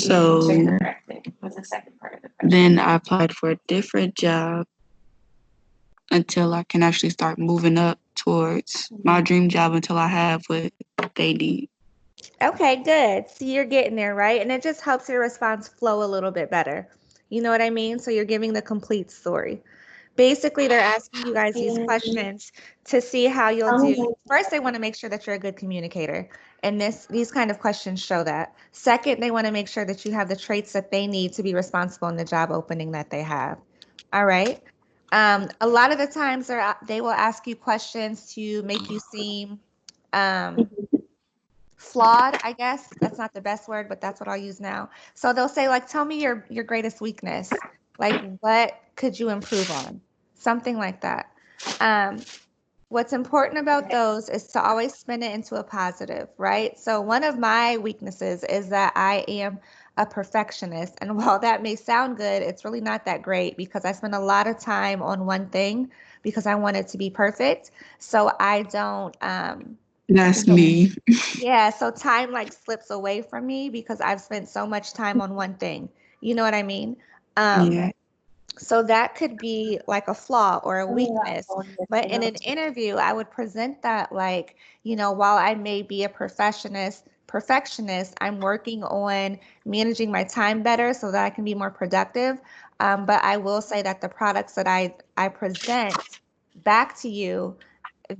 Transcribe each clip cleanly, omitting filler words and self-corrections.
So then I applied for a different job until I can actually start moving up towards my dream job until I have what they need. Okay, good. So you're getting there, right? And it just helps your response flow a little bit better. You know what I mean? So you're giving the complete story. Basically, they're asking you guys these questions to see how you'll do. First, they want to make sure that you're a good communicator, and these kind of questions show that. Second, they want to make sure that you have the traits that they need to be responsible in the job opening that they have. All right. A lot of the times they will ask you questions to make you seem flawed, I guess. That's not the best word, but that's what I'll use now. So they'll say, like, tell me your greatest weakness. Like, what could you improve on? Something like that. Um, what's important about those is to always spin it into a positive, right? So one of my weaknesses is that I am a perfectionist. And while that may sound good, it's really not that great because I spend a lot of time on one thing because I want it to be perfect. So I don't That's me. yeah, so time like slips away from me because I've spent so much time on one thing. You know what I mean? Yeah. So that could be like a flaw or a weakness. But in an interview, I would present that like, while I may be a perfectionist, I'm working on managing my time better so that I can be more productive. But I will say that the products that I present back to you,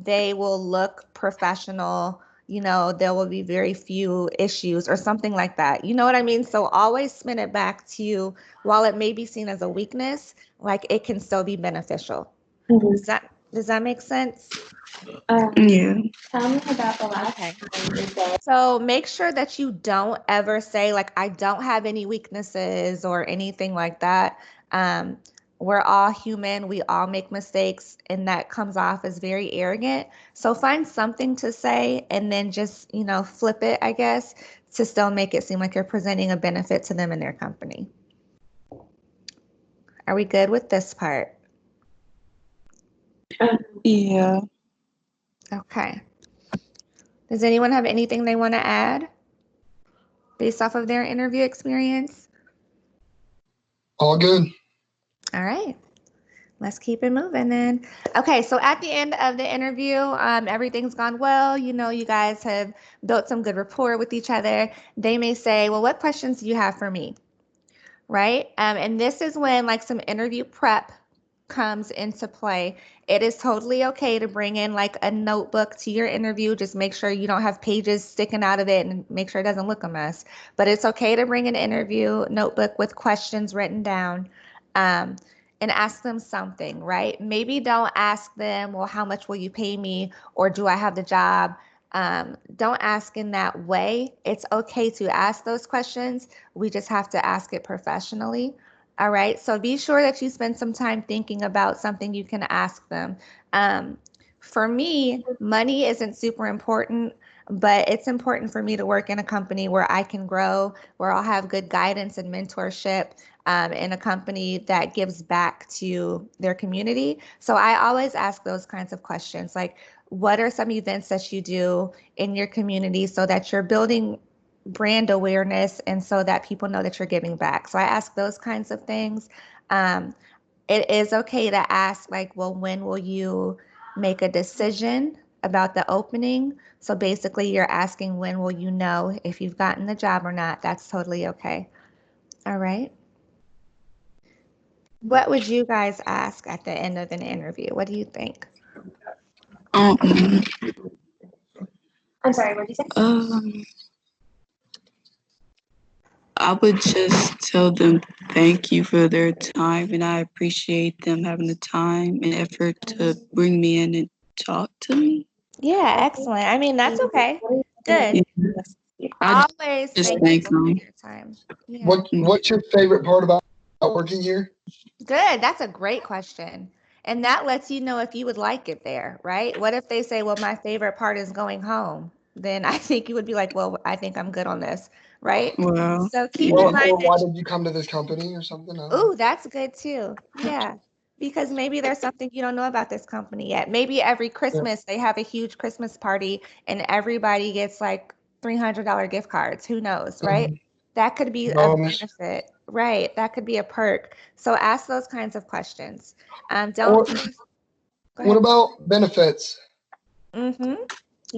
they will look professional. There will be very few issues or something like that. You know what I mean? So always spin it back to you. While it may be seen as a weakness, like it can still be beneficial. Does that make sense? Yeah. Tell me about the last Okay. time you said So make sure that you don't ever say like I don't have any weaknesses or anything like that. Um, we're all human. We all make mistakes, and that comes off as very arrogant. So find something to say and then just, flip it, I guess, to still make it seem like you're presenting a benefit to them and their company. Are we good with this part? Yeah. Okay. Does anyone have anything they want to add based off of their interview experience? All good. All right. Let's keep it moving then. Okay, so at the end of the interview, everything's gone well. You guys have built some good rapport with each other. They may say, well, what questions do you have for me? Right? And this is when like some interview prep comes into play. It is totally okay to bring in like a notebook to your interview. Just make sure you don't have pages sticking out of it and make sure it doesn't look a mess. But it's okay to bring an interview notebook with questions written down. And ask them something, right? Maybe don't ask them, well, how much will you pay me? Or do I have the job? Don't ask in that way. It's okay to ask those questions. We just have to ask it professionally. All right. So be sure that you spend some time thinking about something you can ask them. For me, money isn't super important, but it's important for me to work in a company where I can grow, where I'll have good guidance and mentorship, in a company that gives back to their community. So I always ask those kinds of questions like, what are some events that you do in your community so that you're building brand awareness and so that people know that you're giving back? So I ask those kinds of things. Um, it is okay to ask, like, well, when will you make a decision about the opening? So basically, you're asking when will you know if you've gotten the job or not. That's totally okay. All right. What would you guys ask at the end of an interview? What do you think? Um, I'm sorry, what did you say? I would just tell them thank you for their time, and I appreciate them having the time and effort to bring me in and talk to me. Yeah, excellent. I mean, that's okay. Yeah, Good. I Always just thank thank people for them. their time. Yeah. What's your favorite part about working here? Good. That's a great question. And that lets you know if you would like it there, right? What if they say, well, my favorite part is going home? Then I think you would be like, well, I think I'm good on this, right? Well, So keep yeah. in Or, mind or why that, did you come to this company or something? I don't know. ooh, that's good too. Yeah. Because maybe there's something you don't know about this company yet. Maybe every Yeah. Christmas they have a huge Christmas party and everybody gets like $300 gift cards. Who knows, right? That could be a Bonus. benefit, right? That could be a perk. So ask those kinds of questions. Or Don't. Go what ahead. about benefits? Mm-hmm.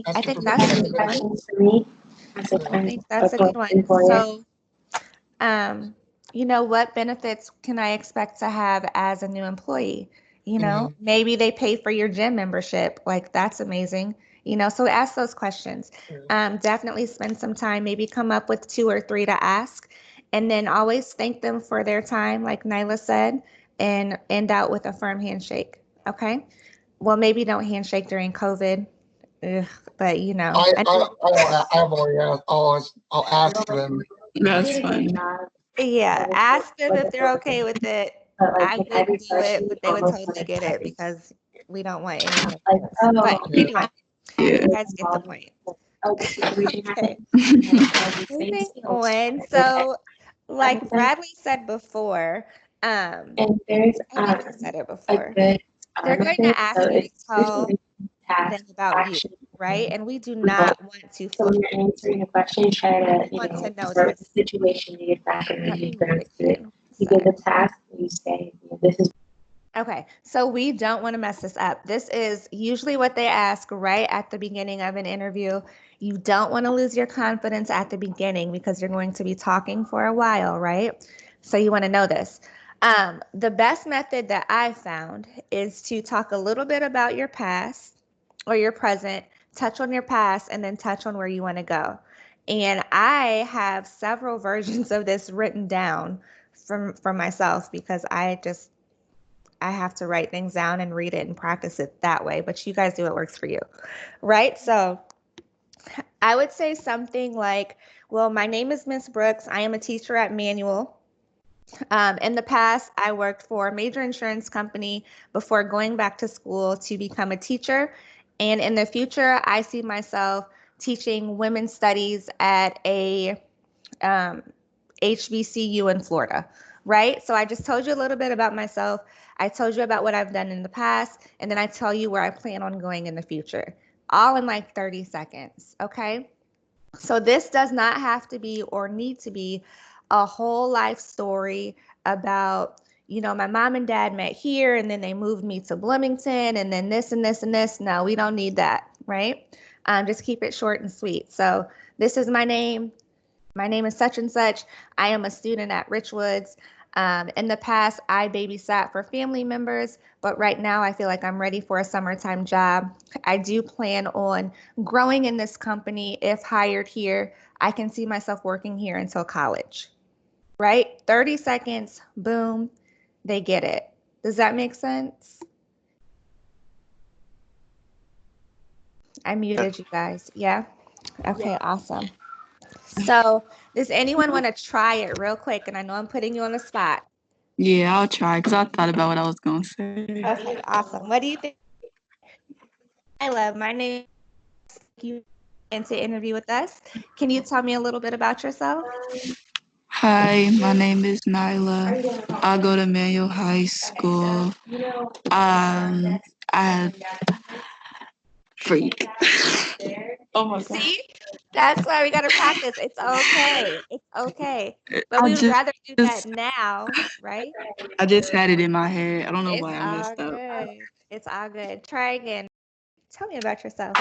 I Asking think for that's a benefits. good one. Questions for me as a I current think that's a good one. employer. So, what benefits can I expect to have as a new employee? Maybe they pay for your gym membership. Like, that's amazing. So ask those questions. Definitely spend some time, maybe come up with 2 or 3 to ask, and then always thank them for their time, like Nyla said, and end out with a firm handshake. Okay. Well, maybe don't handshake during COVID. Ugh, but I've already asked. I'll ask them. That's fun. yeah, ask them if they're okay with it. But I like wouldn't every do it, but they would almost totally like get it every because we don't want any like, offense. But oh, anyway, Yeah. you guys get the point. oh, the situation Okay, happened. moving on. So, like Bradley said before, And there's I think he said it a before. good They're going to ask so you to it's tell usually task them about you, action. right? And we do not want to So when you're answering a question, try to want to know observe the this. situation, you get back, and then Let you me go read it to it. again. You Sorry. give a task, and you say, this is Okay, so we don't want to mess this up. This is usually what they ask right at the beginning of an interview. You don't want to lose your confidence at the beginning because you're going to be talking for a while, right? So you want to know this. The best method that I've found is to talk a little bit about your past or your present, touch on your past, and then touch on where you want to go. And I have several versions of this written down from myself because I have to write things down and read it and practice it that way, but you guys do what works for you, right? So I would say something like, well, my name is Miss Brooks. I am a teacher at Manual. In the past, I worked for a major insurance company before going back to school to become a teacher. And in the future, I see myself teaching women's studies at a HBCU in Florida, right? So I just told you a little bit about myself. I told you about what I've done in the past, and then I tell you where I plan on going in the future, all in like 30 seconds, okay? So this does not have to be or need to be a whole life story about, my mom and dad met here and then they moved me to Bloomington and then this and this and this. No, we don't need that, right? Just keep it short and sweet. So this is my name. My name is such and such. I am a student at Richwoods. In the past, I babysat for family members, but right now I feel like I'm ready for a summertime job. I do plan on growing in this company. If hired here, I can see myself working here until college, right? 30 seconds, boom, they get it. Does that make sense? I muted you guys. Yeah? Okay, awesome. So does anyone want to try it real quick? And I know I'm putting you on the spot. Yeah, I'll try because I thought about what I was going to say. Okay, awesome. What do you think? I love my name. You and to interview with us. Can you tell me a little bit about yourself? Hi, my name is Nyla. I go to Manual High School. I freak. Oh my god. See, that's why we got to practice. It's okay. It's okay. But I we would just, rather do that now, right? I just had it in my head. I don't know It's why I all messed up. good. It's all good. Try again. Tell me about yourself.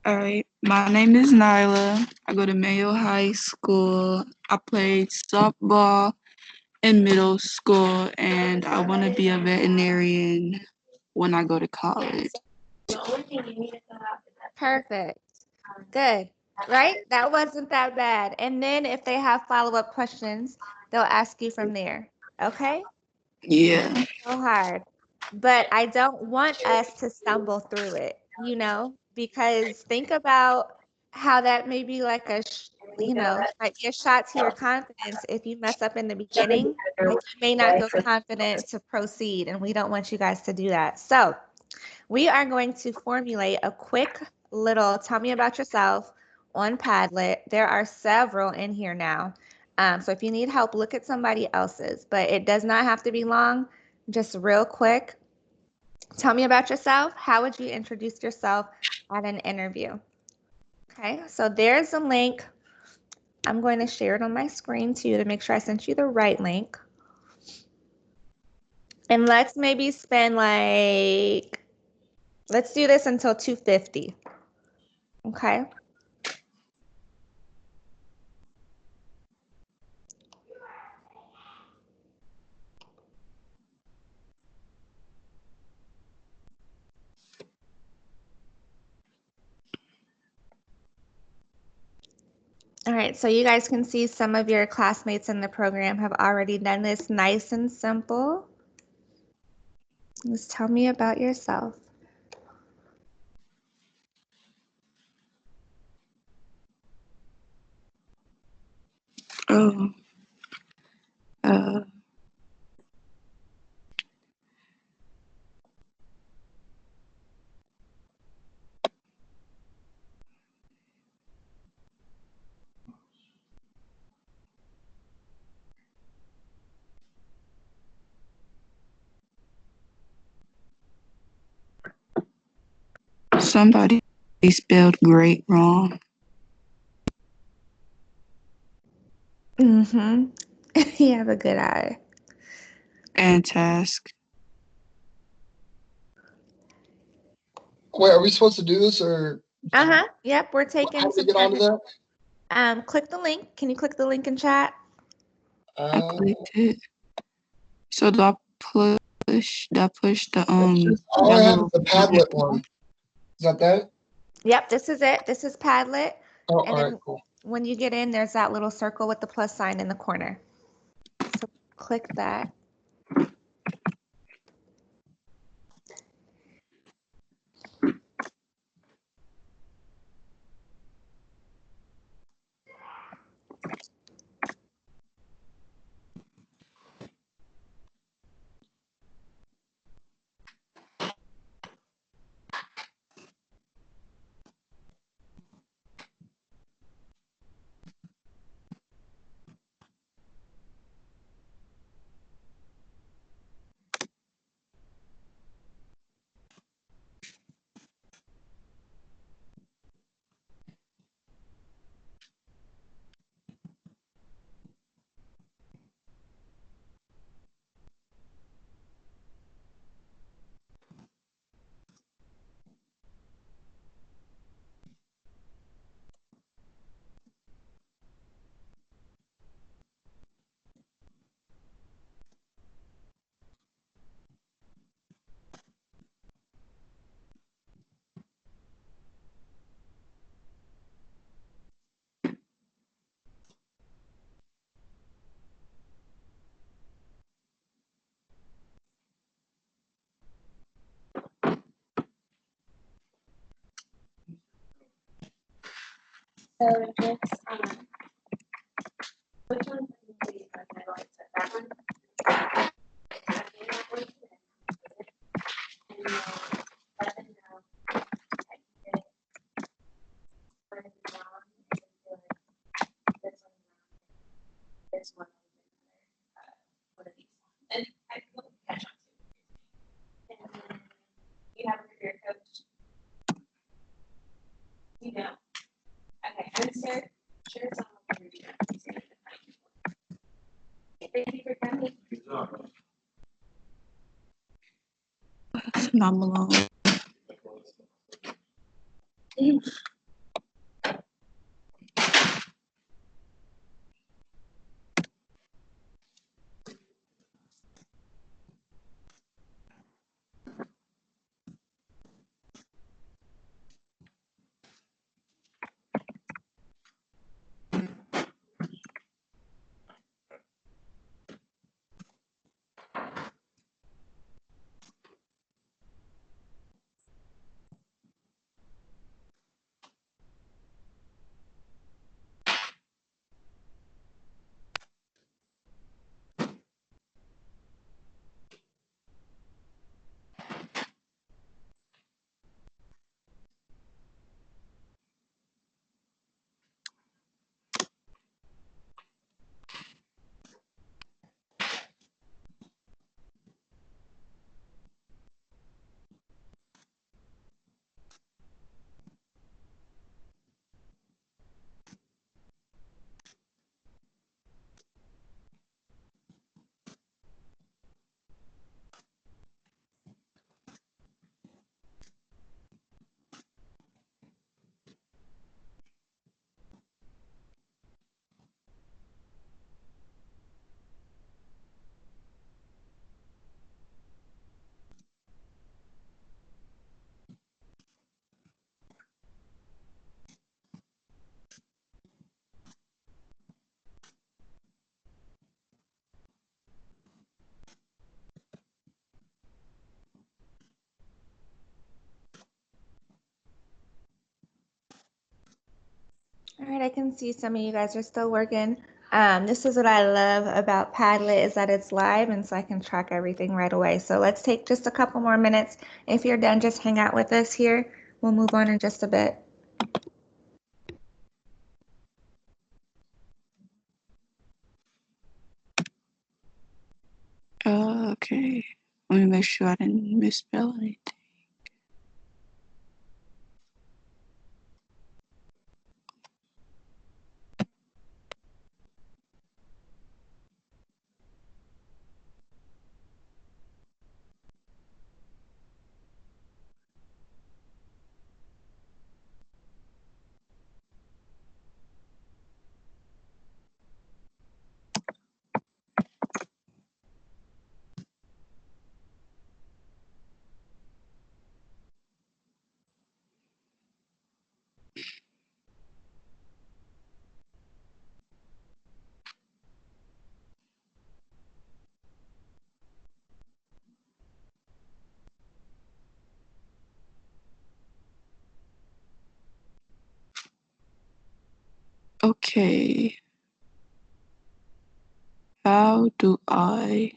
All right, my name is Nyla. I go to Mayo High School. I played softball in middle school, and I want to be a veterinarian when I go to college. the only thing you need to fill out is that Perfect. Good. Right? That wasn't that bad. And then if they have follow-up questions, they'll ask you from there. Okay? Yeah. So hard. But I don't want us to stumble through it, because think about how that may be like might be a shot to your confidence if you mess up in the beginning. Like you may not feel confident to proceed, and we don't want you guys to do that. So we are going to formulate a quick little tell me about yourself on Padlet. There are several in here now. So if you need help, look at somebody else's, but it does not have to be long. Just real quick. Tell me about yourself. How would you introduce yourself at an interview? Okay, so there's a link I'm going to share it on my screen too to make sure I sent you the right link. And let's maybe spend like, let's do this until 2:50. Okay. All right, so you guys can see some of your classmates in the program have already done this nice and simple. Just tell me about yourself. Oh, uh, somebody spelled great wrong. Mm-hmm. You have a good eye. And task. Wait, are we supposed to do this or Uh-huh. Yep, we're how taking do we some get onto time. that? Click the link. Can you click the link in chat? I clicked it. So do I push the All I that have is little the Padlet one. Is that? Yep, this is it. This is Padlet. Oh, And all then right, cool. when you get in, there's that little circle with the plus sign in the corner. So click that. So this, which one do you like? I like that one. And then let them know that you did one of them wrong, and then do it this one wrong, this one one of these. And I will catch on to. And then you have a career coach. You know. Okay, I'm sure someone will do that. Thank you for coming. Not Malone. right, I can see some of you guys are still working. This is what I love about Padlet is that it's live, and so I can track everything right away. So let's take just a couple more minutes. If you're done, just hang out with us here. We'll move on in just a bit. Okay. Let me make sure I didn't misspell anything. Okay. How do I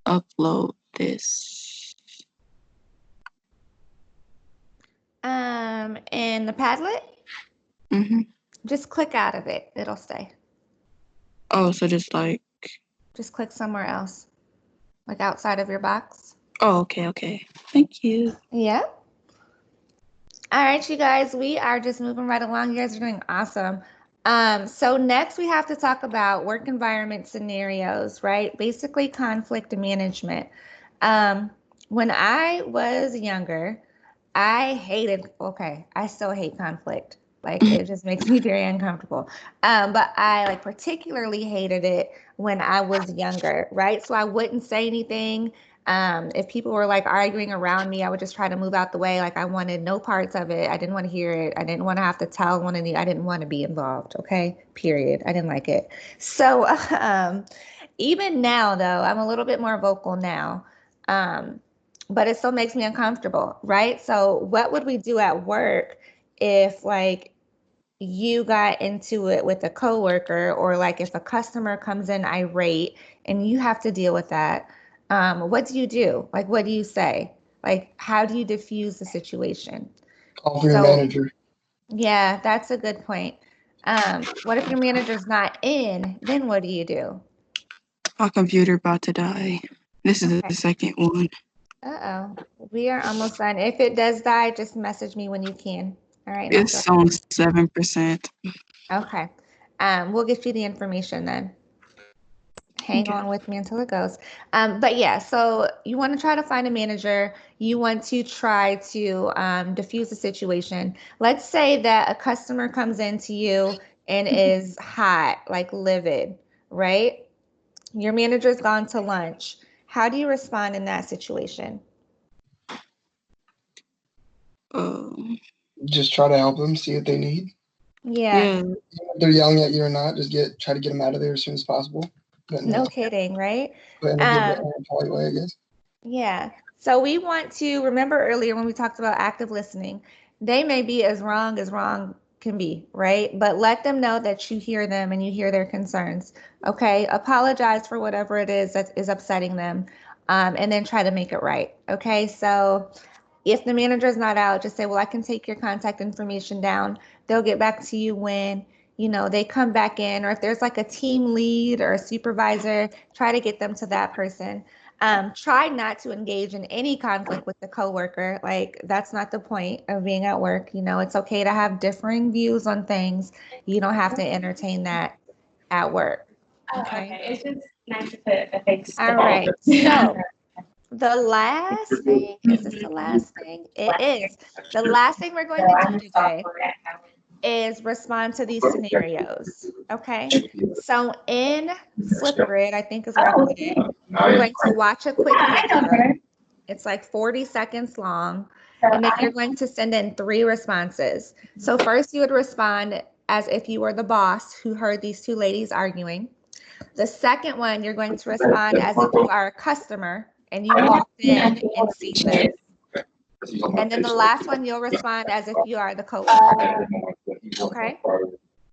upload this? In the Padlet, Mm-hmm. just click out of it. It'll stay. Oh, so just like, Just click somewhere else, like outside of your box. oh, okay. Thank you. Yeah. All right, you guys, we are just moving right along. You guys are doing awesome. So next we have to talk about work environment scenarios, right? Basically conflict management. When I was younger, I still hate conflict. Like it just makes me very uncomfortable. But I like particularly hated it when I was younger, right? So I wouldn't say anything. If people were like arguing around me, I would just try to move out the way. Like I wanted no parts of it. I didn't want to hear it. I didn't want to have to tell I didn't want to be involved. Okay. Period. I didn't like it. So even now though, I'm a little bit more vocal now. But it still makes me uncomfortable, right? So what would we do at work if like you got into it with a coworker, or like if a customer comes in irate and you have to deal with that? What do you do? Like, what do you say? Like, how do you diffuse the situation? Call for your So, manager. yeah, that's a good point. What if your manager's not in? Then what do you do? My computer about to die. This is Okay. the second one. Uh-oh. We are almost done. If it does die, just message me when you can. All right, not It's on 7%. okay. We'll get you the information then. Hang on with me until it goes. But yeah, so you want to try to find a manager. You want to try to diffuse the situation. Let's say that a customer comes into you and is hot, like livid, right? Your manager's gone to lunch. How do you respond in that situation? Um, Just try to help them, see what they need. Yeah, If they're yelling at you or not, just try to get them out of there as soon as possible. no kidding, right? In a polite way, I guess. Yeah. So we want to remember earlier when we talked about active listening, they may be as wrong can be, right? But let them know that you hear them and you hear their concerns. Okay. Apologize for whatever it is that is upsetting them, and then try to make it right. Okay. So if the manager is not out, just say, well, I can take your contact information down. They'll get back to you when, they come back in, or if there's like a team lead or a supervisor, try to get them to that person. Try not to engage in any conflict with the coworker. Like that's not the point of being at work. It's okay to have differing views on things. You don't have to entertain that at work. Okay. It's just nice to put a face. All right. So the last thing, is this the last thing? It is. The last thing we're going to do today is respond to these scenarios. Okay. So in Flipgrid, I think is where I put it, you're going to watch a quick video. It's like 40 seconds long. And then you're going to send in 3 responses. So first you would respond as if you were the boss who heard these 2 ladies arguing. The second one, you're going to respond as if you are a customer and you walked in and seen this. And then the last one, you'll respond as if you are the coworker. Okay.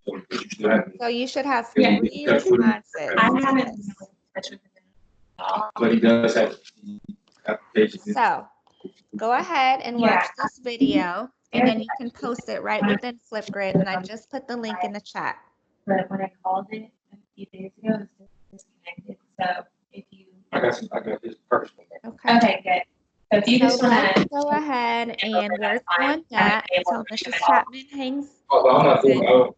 So you still have- So you should have Yeah. 3 responses. I to haven't been this. in touch with him at all. But he does have the application. So go ahead and watch Yeah. this video, and then you can post it right within Flipgrid, and I just put the link in the chat. But when I called it a few days ago, it was disconnected. So if you. I got his personal. Okay. Okay, good. So if you So just want let's to. go ahead and work on that until Mrs. Chapman hangs. Oh, well, I'm not doing, Oh,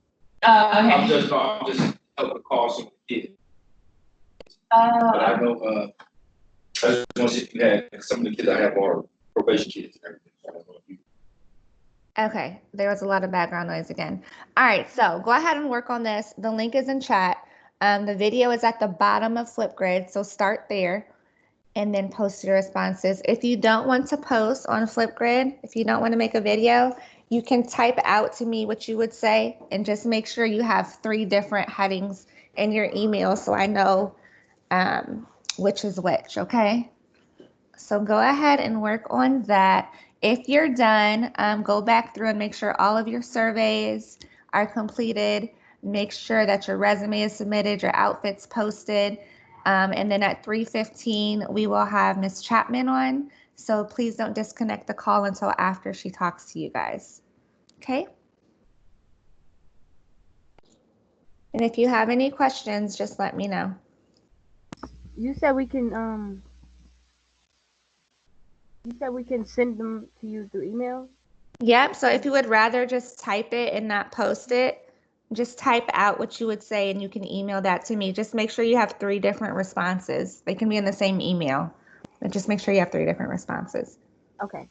I'm okay. just helping call some kids. But Oh, I know, I just want to see if you had, some of the kids I have are probation kids and everything. So I don't know if you. Okay, there was a lot of background noise again. All right, so go ahead and work on this. The link is in chat. The video is at the bottom of Flipgrid, so start there and then post your responses. If you don't want to post on Flipgrid, if you don't want to make a video, you can type out to me what you would say and just make sure you have 3 different headings in your email so I know which is which, okay? So go ahead and work on that. If you're done, go back through and make sure all of your surveys are completed. Make sure that your resume is submitted, your outfit's posted. And then at 3:15, we will have Ms. Chapman on. So please don't disconnect the call until after she talks to you guys. Okay? And if you have any questions, just let me know. You said we can send them to you through email? Yep, so if you would rather just type it and not post it, just type out what you would say and you can email that to me. Just make sure you have 3 different responses. They can be in the same email, but just make sure you have 3 different responses. Okay.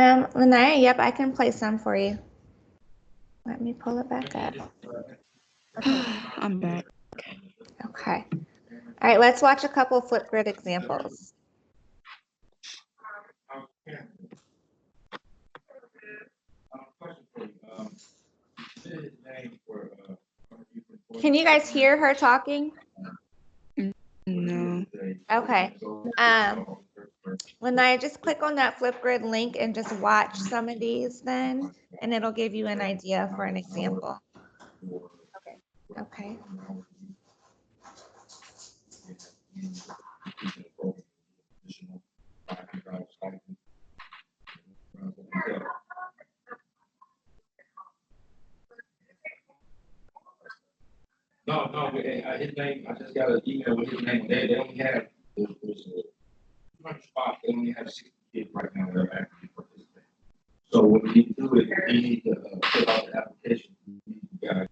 Lanaya, yep, I can play some for you. Let me pull it back up. I'm back. Okay. All right, let's watch a couple Flipgrid examples. Can you guys hear her talking? No. Okay. Lanaya, just click on that Flipgrid link and just watch some of these then, and it'll give you an idea for an example. Okay. No, his name, I just got an email with his name. They only have, there's 200 spots, they only have 60 kids right now that are actively participating. So what we need to do is, we need to fill out the application. You guys.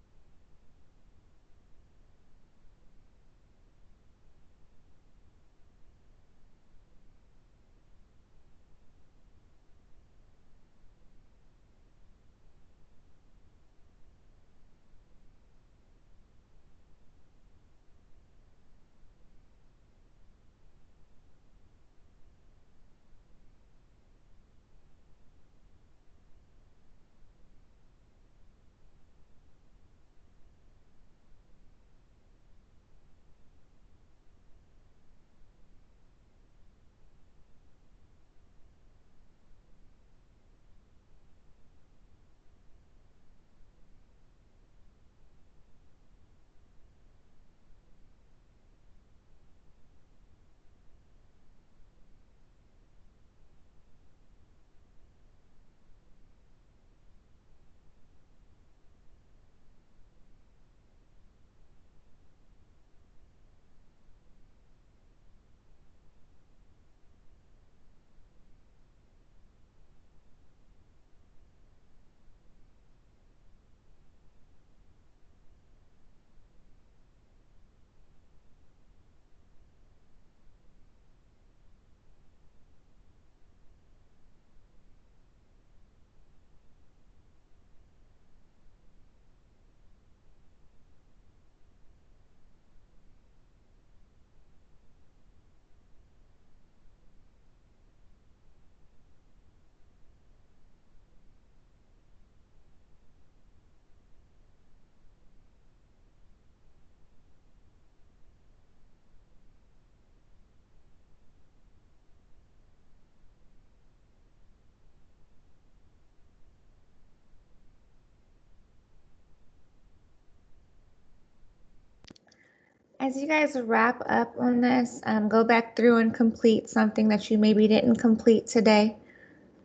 As you guys wrap up on this, go back through and complete something that you maybe didn't complete today.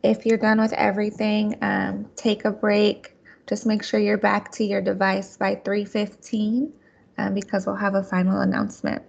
If you're done with everything, take a break. Just make sure you're back to your device by 3:15 because we'll have a final announcement.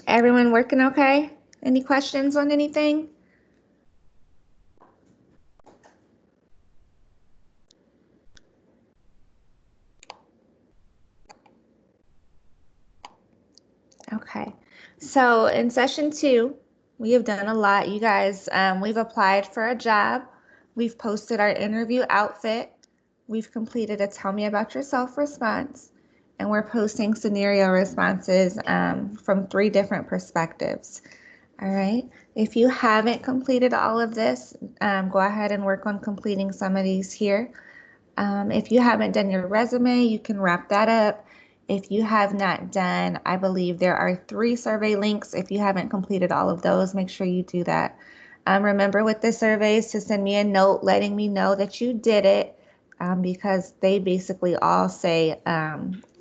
Everyone working okay? Any questions on anything? Okay, so in session 2, we have done a lot. You guys, we've applied for a job. We've posted our interview outfit. We've completed a tell me about yourself response. And we're posting scenario responses from 3 different perspectives. All right. If you haven't completed all of this, go ahead and work on completing some of these here. If you haven't done your resume, you can wrap that up. If you have not done, I believe there are 3 survey links. If you haven't completed all of those, make sure you do that. Remember with the surveys to send me a note letting me know that you did it, because they basically all say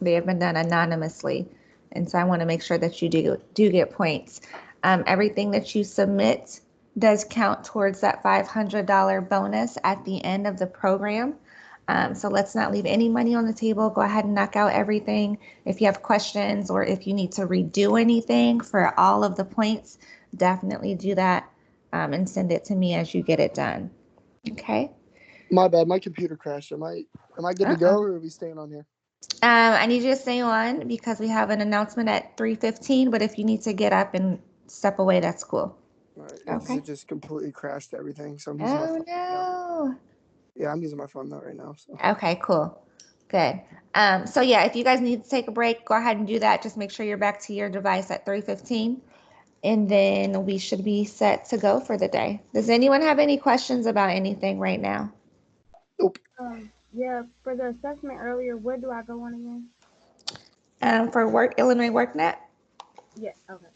they have been done anonymously. And so I want to make sure that you do get points. Everything that you submit does count towards that $500 bonus at the end of the program. So let's not leave any money on the table. Go ahead and knock out everything. If you have questions or if you need to redo anything for all of the points, definitely do that and send it to me as you get it done. Okay. My bad. My computer crashed. Am I good to go, or are we staying on here? I need you to stay on because we have an announcement at 3:15. But if you need to get up and step away, that's cool. All right. Okay. It just completely crashed everything. So I'm using my phone. No. Yeah, I'm using my phone though right now. So. Okay, cool. Good. So yeah, if you guys need to take a break, go ahead and do that. Just make sure you're back to your device at 3:15. And then we should be set to go for the day. Does anyone have any questions about anything right now? Nope. Yeah, for the assessment earlier, where do I go on again? For Illinois WorkNet? Yeah, okay.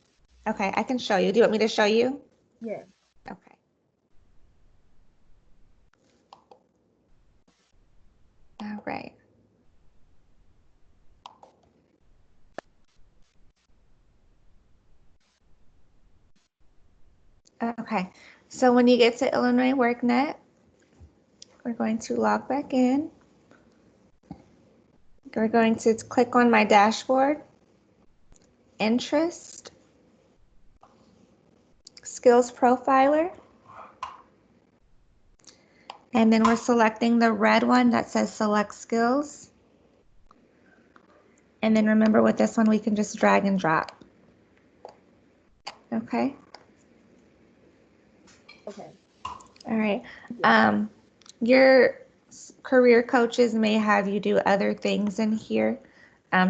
Okay, I can show you. Do you want me to show you? Yeah. Okay. All right. Okay, so when you get to Illinois WorkNet, we're going to log back in. We're going to click on my dashboard, interest, skills profiler, and then we're selecting the red one that says select skills. And then remember with this one, we can just drag and drop. Okay. Okay. All right. Your career coaches may have you do other things in here.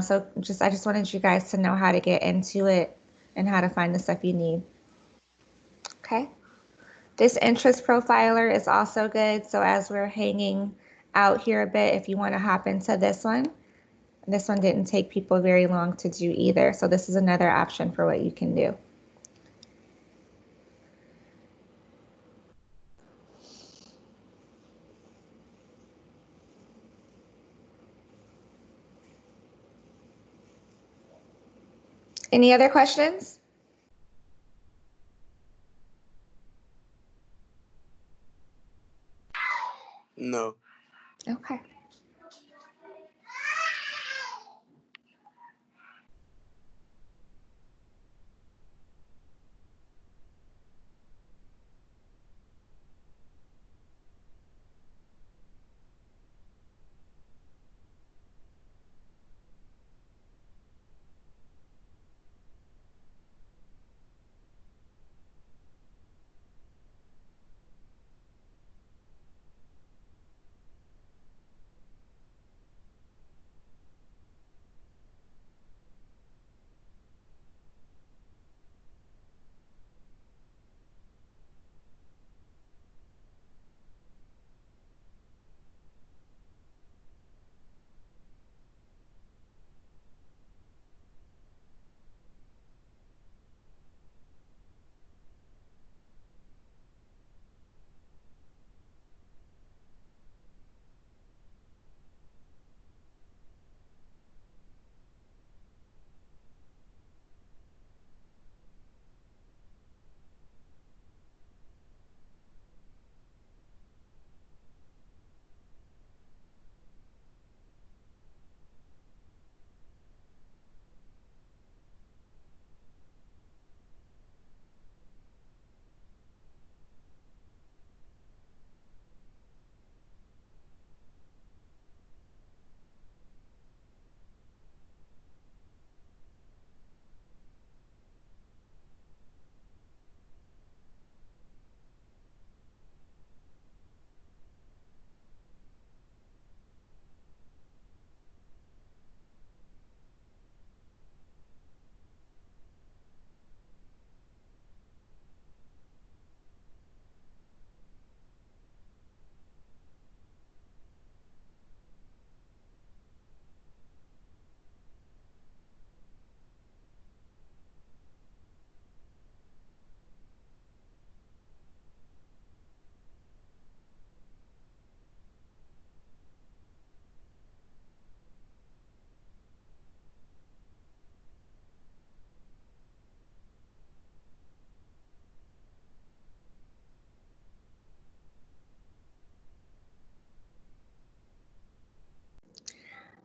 So I just wanted you guys to know how to get into it and how to find the stuff you need. Okay. This interest profiler is also good. So as we're hanging out here a bit, if you want to hop into this one didn't take people very long to do either. So this is another option for what you can do. Any other questions? No. Okay.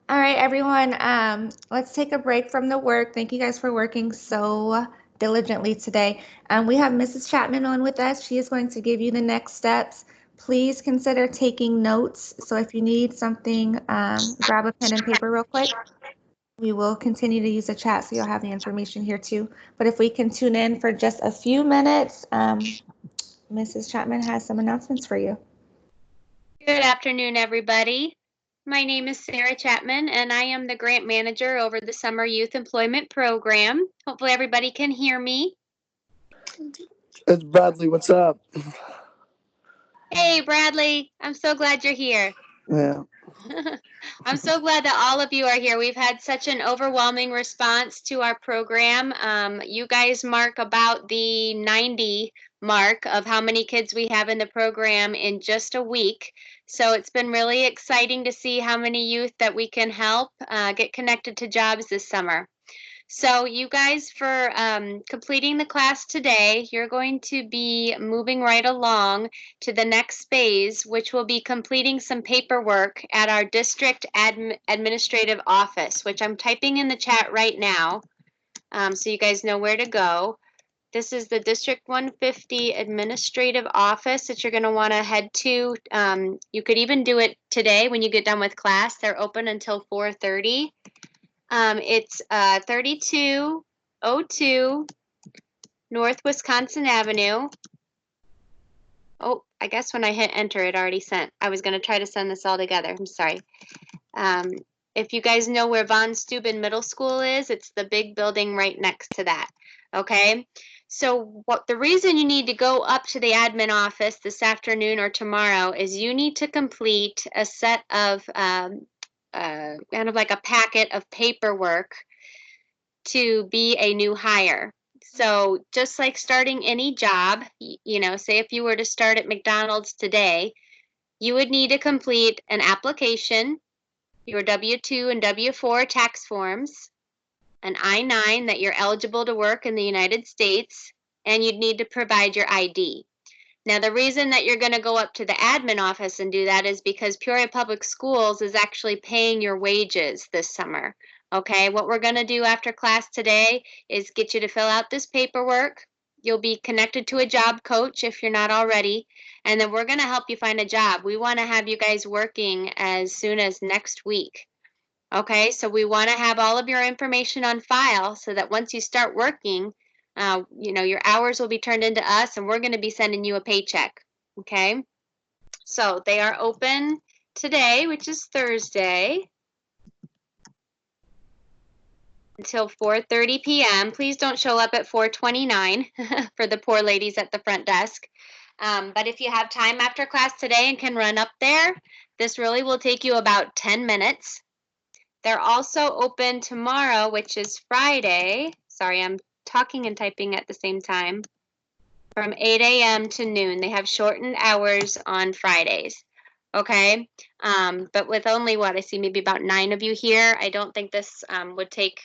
All right, everyone. Let's take a break from the work. Thank you guys for working so diligently today. We have Mrs. Chapman on with us. She is going to give you the next steps. Please consider taking notes. So if you need something, grab a pen and paper real quick. We will continue to use the chat, so you'll have the information here too. But if we can tune in for just a few minutes, Mrs. Chapman has some announcements for you. Good afternoon, everybody. My name is Sarah Chapman, and I am the grant manager over the Summer Youth Employment Program. Hopefully everybody can hear me. It's Bradley. What's up? Hey, Bradley, I'm so glad you're here. Yeah. I'm so glad that all of you are here. We've had such an overwhelming response to our program. You guys mark about the 90 mark of how many kids we have in the program in just a week. So it's been really exciting to see how many youth that we can help get connected to jobs this summer. So you guys, for completing the class today, you're going to be moving right along to the next phase, which will be completing some paperwork at our district administrative office, which I'm typing in the chat right now, so you guys know where to go. This is the District 150 administrative office that you're going to want to head to. You could even do it today when you get done with class. They're open until 4:30. It's 3202 North Wisconsin Avenue. Oh, I guess when I hit enter, it already sent. I was going to try to send this all together. I'm sorry. If you guys know where Von Steuben Middle School is, it's the big building right next to that. Okay. So the reason you need to go up to the admin office this afternoon or tomorrow is you need to complete a set of kind of like a packet of paperwork to be a new hire. So just like starting any job, you know, say if you were to start at McDonald's today, you would need to complete an application, your W-2 and W-4 tax forms, an I-9 that you're eligible to work in the United States, and you'd need to provide your ID. Now, the reason that you're going to go up to the admin office and do that is because Peoria Public Schools is actually paying your wages this summer. Okay, what we're going to do after class today is get you to fill out this paperwork. You'll be connected to a job coach if you're not already, and then we're going to help you find a job. We want to have you guys working as soon as next week. Okay, so we want to have all of your information on file so that once you start working, you know, your hours will be turned into us and we're going to be sending you a paycheck. Okay, so they are open today, which is Thursday, until 4:30 p.m. Please don't show up at 4:29 for the poor ladies at the front desk. But if you have time after class today and can run up there, this really will take you about 10 minutes. They're also open tomorrow, which is Friday. Sorry, I'm talking and typing at the same time. From 8 a.m. to noon. They have shortened hours on Fridays. Okay, but with only I see maybe about 9 of you here. I don't think this would take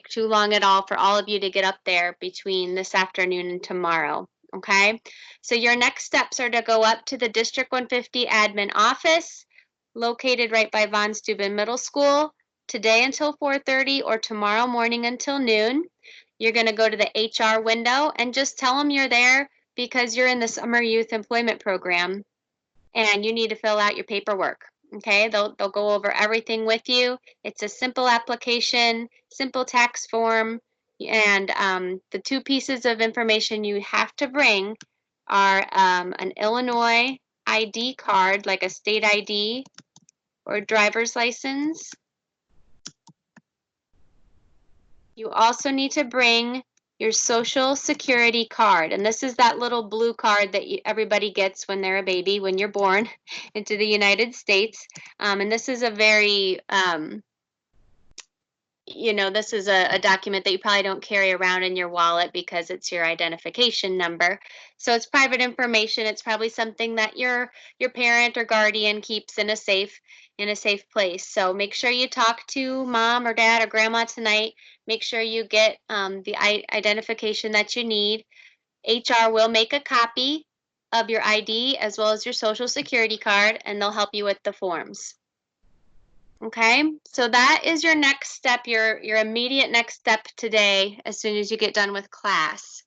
too long at all for all of you to get up there between this afternoon and tomorrow. Okay, so your next steps are to go up to the District 150 admin office, located right by Von Steuben Middle School, today until 4:30 or tomorrow morning until noon. You're going to go to the HR window and just tell them you're there because you're in the Summer Youth Employment Program and you need to fill out your paperwork. Okay, they'll go over everything with you. It's a simple application, simple tax form, and the two pieces of information you have to bring are an Illinois ID card, like a state ID or driver's license. You also need to bring your social security card, and this is that little blue card that everybody gets when they're a baby, when you're born into the United States. And this is a very, you know, this is a document that you probably don't carry around in your wallet because it's your identification number. So it's private information. It's probably something that your parent or guardian keeps in a safe place. So make sure you talk to mom or dad or grandma tonight. Make sure you get the identification that you need. HR will make a copy of your ID as well as your social security card, and they'll help you with the forms. Okay, so that is your next step, your immediate next step today as soon as you get done with class.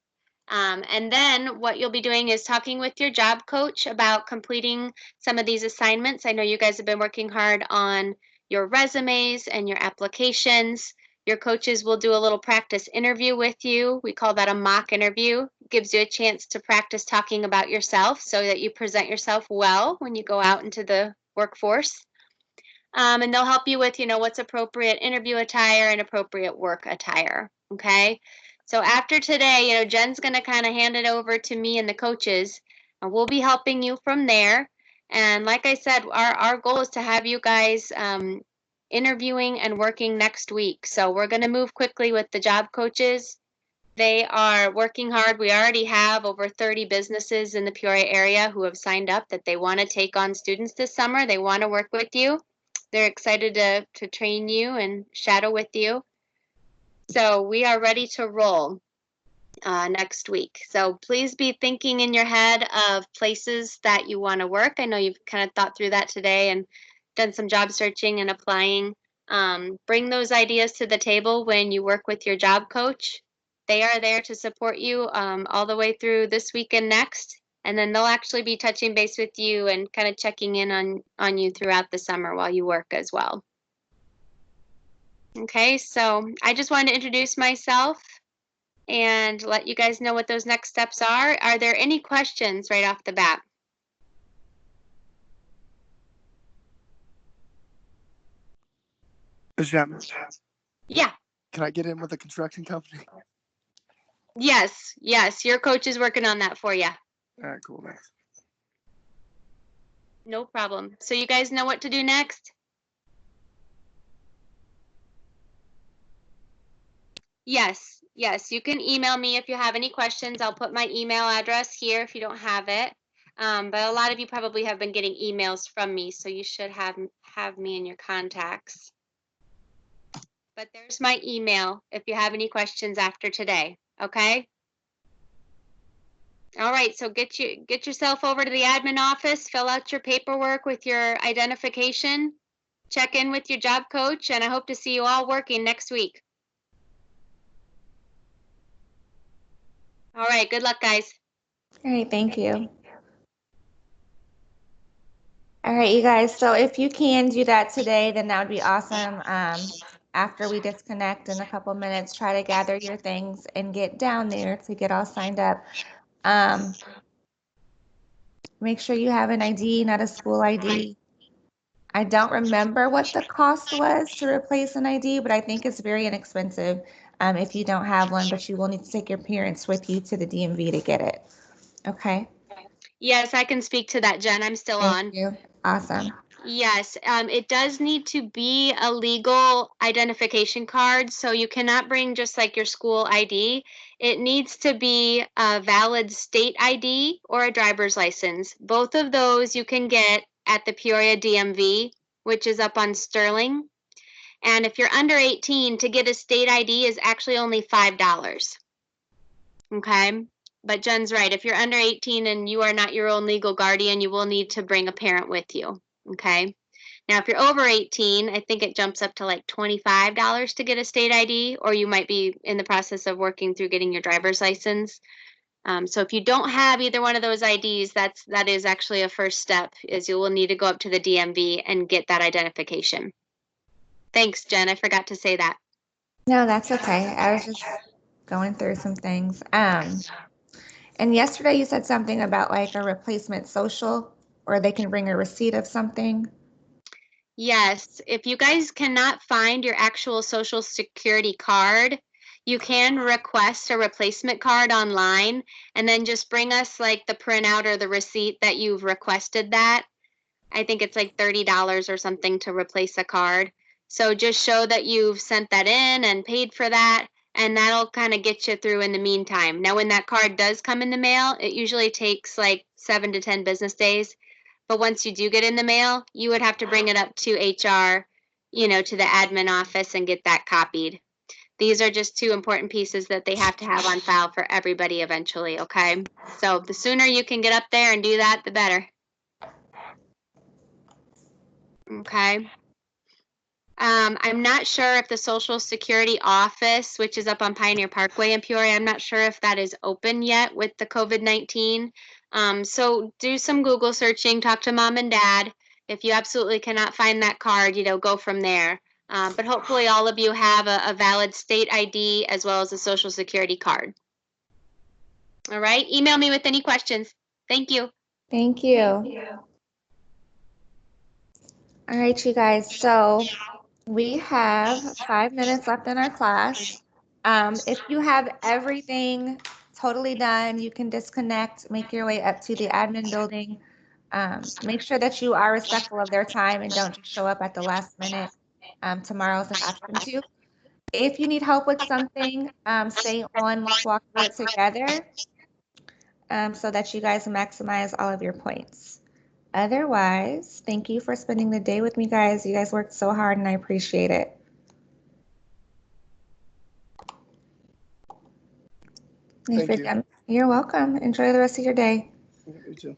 And then what you'll be doing is talking with your job coach about completing some of these assignments. I know you guys have been working hard on your resumes and your applications. Your coaches will do a little practice interview with you. We call that a mock interview. It gives you a chance to practice talking about yourself so that you present yourself well when you go out into the workforce. And they'll help you with, what's appropriate interview attire and appropriate work attire. Okay. So after today, Jen's going to kind of hand it over to me and the coaches, and we'll be helping you from there. And like I said, our goal is to have you guys interviewing and working next week. So we're going to move quickly with the job coaches. They are working hard. We already have over 30 businesses in the Peoria area who have signed up that they want to take on students this summer. They want to work with you. They're excited to train you and shadow with you. So we are ready to roll next week. So please be thinking in your head of places that you want to work. I know you've kind of thought through that today and done some job searching and applying. Bring those ideas to the table when you work with your job coach. They are there to support you all the way through this week and next. And then they'll actually be touching base with you and kind of checking in on you throughout the summer while you work as well. Okay, so I just wanted to introduce myself and let you guys know what those next steps are. Are there any questions right off the bat? Jem, Yeah. can I get in with a construction company? Yes, your coach is working on that for you. All right, cool. Thanks. No problem. So you guys know what to do next? Yes, you can email me if you have any questions. I'll put my email address here if you don't have it. But a lot of you probably have been getting emails from me, so you should have me in your contacts. But there's my email if you have any questions after today, okay? All right, so get yourself over to the admin office, fill out your paperwork with your identification, check in with your job coach, and I hope to see you all working next week. All right, good luck, guys. All right, thank you. All right, you guys, so if you can do that today, then that would be awesome. After we disconnect in a couple minutes, try to gather your things and get down there to get all signed up. Make sure you have an ID, not a school ID. I don't remember what the cost was to replace an ID, but I think it's very inexpensive if you don't have one, but you will need to take your parents with you to the DMV to get it. Okay? Yes, I can speak to that, Jen. I'm still on. Thank you. Awesome. Yes, it does need to be a legal identification card, so you cannot bring just like your school ID. It needs to be a valid state ID or a driver's license. Both of those you can get at the Peoria DMV, which is up on Sterling. And if you're under 18, to get a state ID is actually only $5. Okay? But Jen's right. If you're under 18 and you are not your own legal guardian, you will need to bring a parent with you. Okay. Now, if you're over 18, I think it jumps up to like $25 to get a state ID, or you might be in the process of working through getting your driver's license. So if you don't have either one of those IDs, that is actually a first step, is you will need to go up to the DMV and get that identification. Thanks, Jen. I forgot to say that. No, that's okay. I was just going through some things. And yesterday you said something about like a replacement social, or they can bring a receipt of something. Yes, if you guys cannot find your actual Social Security card, you can request a replacement card online and then just bring us like the printout or the receipt that you've requested that. I think it's like $30 or something to replace a card. So just show that you've sent that in and paid for that, and that'll kind of get you through in the meantime. Now, when that card does come in the mail, it usually takes like 7 to 10 business days. But once you do get in the mail, you would have to bring it up to HR, to the admin office and get that copied. These are just two important pieces that they have to have on file for everybody eventually, okay? So the sooner you can get up there and do that, the better. Okay. I'm not sure if the Social Security office, which is up on Pioneer Parkway in Peoria, I'm not sure if that is open yet with the COVID-19. So do some Google searching, talk to mom and dad. If you absolutely cannot find that card, go from there. But hopefully all of you have a valid state ID as well as a Social Security card. All right, email me with any questions. Thank you. Thank you. All right, you guys. So we have 5 minutes left in our class. If you have everything totally done, you can disconnect, make your way up to the admin building. Make sure that you are respectful of their time and don't just show up at the last minute. Tomorrow's an option too. If you need help with something, stay on, let's walk through it together so that you guys maximize all of your points. Otherwise, thank you for spending the day with me, guys. You guys worked so hard and I appreciate it. Thank you. You're welcome. Enjoy the rest of your day. You too.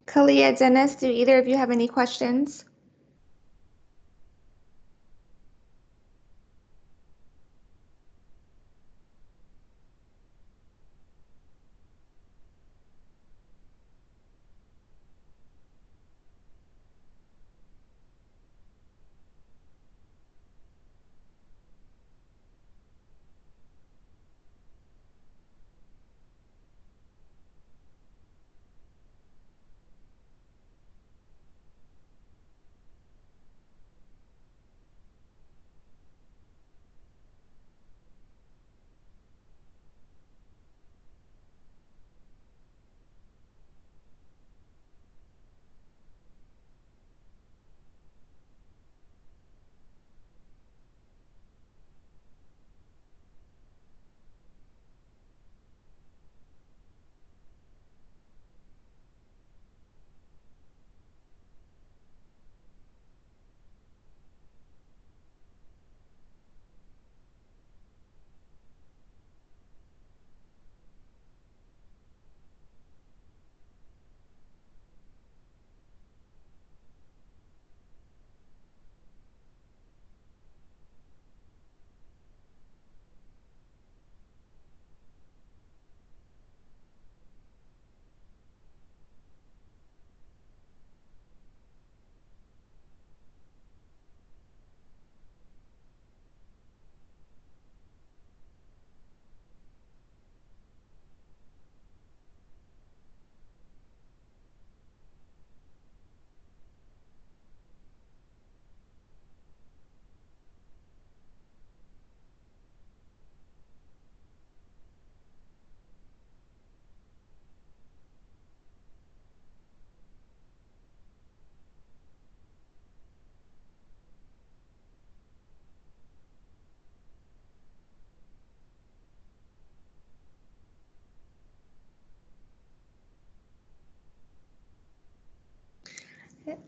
Kalia, Dennis, do either of you have any questions?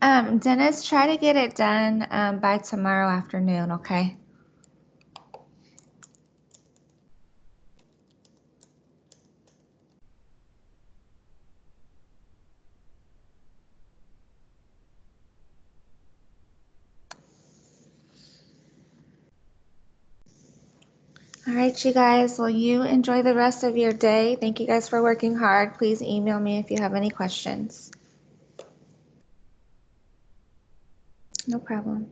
Dennis, try to get it done by tomorrow afternoon, okay? All right, you guys. Well, you enjoy the rest of your day. Thank you guys for working hard. Please email me if you have any questions. No problem.